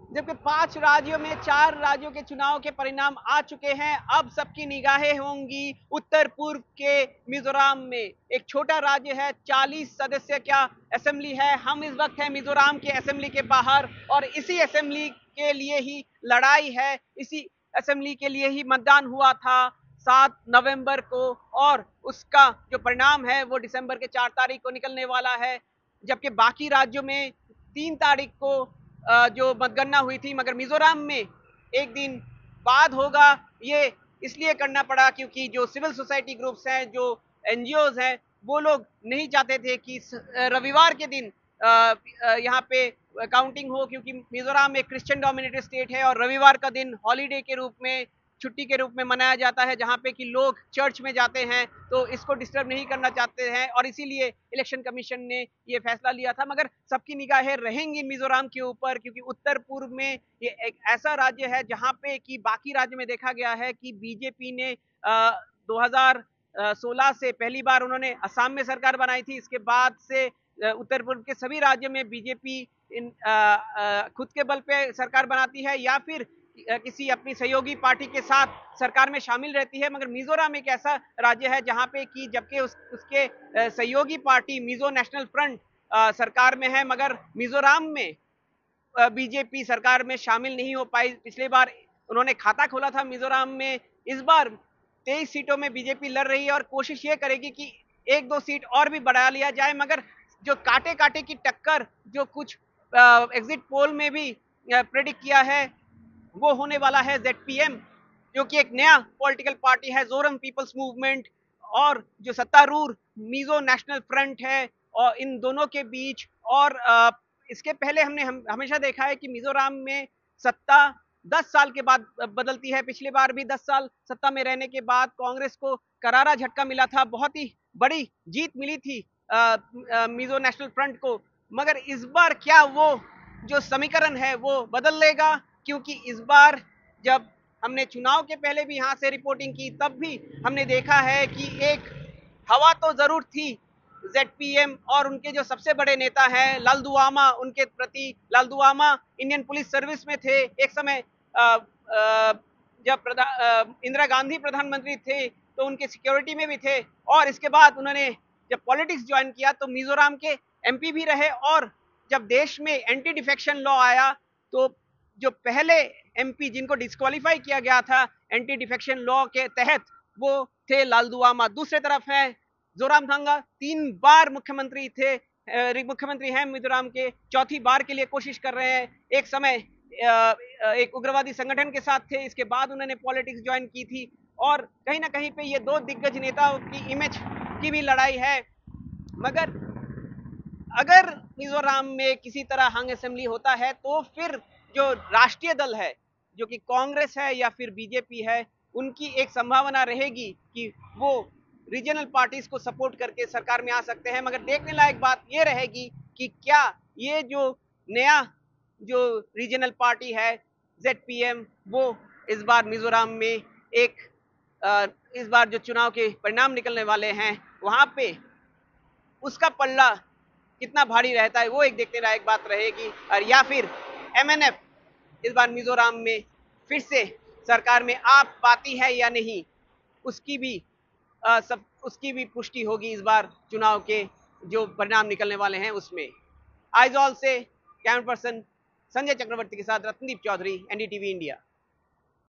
जबकि 5 राज्यों में 4 राज्यों के चुनाव के परिणाम आ चुके हैं। अब सबकी निगाहें होंगी उत्तर पूर्व के मिजोरम में। एक छोटा राज्य है, 40 सदस्य क्या असेंबली है। हम इस वक्त हैं मिजोरम के असेंबली के बाहर और इसी असेंबली के लिए ही लड़ाई है, इसी असेंबली के लिए ही मतदान हुआ था 7 नवंबर को और उसका जो परिणाम है वो दिसंबर के 4 तारीख को निकलने वाला है। जबकि बाकी राज्यों में 3 तारीख को जो मतगणना हुई थी, मगर मिजोरम में एक दिन बाद होगा। ये इसलिए करना पड़ा क्योंकि जो सिविल सोसाइटी ग्रुप्स हैं, जो एनजीओज हैं, वो लोग नहीं चाहते थे कि रविवार के दिन यहाँ पे काउंटिंग हो, क्योंकि मिजोरम एक क्रिश्चियन डोमिनेटेड स्टेट है और रविवार का दिन हॉलीडे के रूप में, छुट्टी के रूप में मनाया जाता है, जहाँ पे कि लोग चर्च में जाते हैं, तो इसको डिस्टर्ब नहीं करना चाहते हैं और इसीलिए इलेक्शन कमीशन ने ये फैसला लिया था। मगर सबकी निगाहें रहेंगी मिजोरम के ऊपर, क्योंकि उत्तर पूर्व में ये एक ऐसा राज्य है जहाँ पे कि बाकी राज्य में देखा गया है कि बीजेपी ने 2016 से पहली बार उन्होंने असम में सरकार बनाई थी। इसके बाद से उत्तर पूर्व के सभी राज्यों में बीजेपी खुद के बल पे सरकार बनाती है या फिर किसी अपनी सहयोगी पार्टी के साथ सरकार में शामिल रहती है। मगर मिजोरम एक ऐसा राज्य है जहां पे कि जबकि उसके सहयोगी पार्टी मिजो नेशनल फ्रंट सरकार में है, मगर मिजोरम में बीजेपी सरकार में शामिल नहीं हो पाई। पिछली बार उन्होंने खाता खोला था मिजोरम में, इस बार 23 सीटों में बीजेपी लड़ रही है और कोशिश ये करेगी कि 1-2 सीट और भी बढ़ा लिया जाए। मगर जो कांटे कांटे की टक्कर जो कुछ एग्जिट पोल में भी प्रेडिक्ट किया है, वो होने वाला है जेडपीएम, जो कि एक नया पॉलिटिकल पार्टी है, जोरम पीपल्स मूवमेंट, और जो सत्तारूढ़ मिजो नेशनल फ्रंट है, और इन दोनों के बीच। और इसके पहले हमने हमेशा देखा है कि मिजोरम में सत्ता 10 साल के बाद बदलती है। पिछली बार भी 10 साल सत्ता में रहने के बाद कांग्रेस को करारा झटका मिला था, बहुत ही बड़ी जीत मिली थी मिजो नेशनल फ्रंट को। मगर इस बार क्या वो जो समीकरण है वो बदल लेगा, क्योंकि इस बार जब हमने चुनाव के पहले भी यहाँ से रिपोर्टिंग की, तब भी हमने देखा है कि एक हवा तो जरूर थी जेडपीएम और उनके जो सबसे बड़े नेता हैं लालदुआमा, उनके प्रति। लालदुआमा इंडियन पुलिस सर्विस में थे एक समय, जब इंदिरा गांधी प्रधानमंत्री थे तो उनके सिक्योरिटी में भी थे, और इसके बाद उन्होंने जब पॉलिटिक्स ज्वाइन किया तो मिजोरम के एमपी भी रहे। और जब देश में एंटी डिफेक्शन लॉ आया तो जो पहले एमपी जिनको डिस्क्वालीफाई किया गया था एंटी डिफेक्शन लॉ के तहत, वो थे लालदुआमा। दूसरी तरफ है जोरामथंगा, 3 बार मुख्यमंत्री थे, मुख्यमंत्री हैं मिजोरम के, चौथी बार के लिए कोशिश कर रहे हैं। एक समय एक उग्रवादी संगठन के साथ थे, इसके बाद उन्होंने पॉलिटिक्स ज्वाइन की थी, और कहीं ना कहीं पे ये 2 दिग्गज नेताओं की इमेज की भी लड़ाई है। मगर अगर मिजोरम में किसी तरह हंग असेंबली होता है तो फिर जो राष्ट्रीय दल है, जो कि कांग्रेस है या फिर बीजेपी है, उनकी एक संभावना रहेगी कि वो रीजनल पार्टीज को सपोर्ट करके सरकार में आ सकते हैं। मगर देखने लायक बात यह रहेगी कि क्या ये जो नया जो रीजनल पार्टी है जेडपीएम, वो इस बार मिजोरम में एक इस बार जो चुनाव के परिणाम निकलने वाले हैं वहां पे उसका पल्ला कितना भारी रहता है, वो एक देखने लायक बात रहेगी। और या फिर एमएनएफ इस बार मिजोरम में फिर से सरकार में आ पाती है या नहीं, उसकी भी उसकी भी पुष्टि होगी इस बार चुनाव के जो परिणाम निकलने वाले हैं उसमें। आइजॉल से कैमरा पर्सन संजय चक्रवर्ती के साथ रत्नदीप चौधरी, एनडीटीवी इंडिया।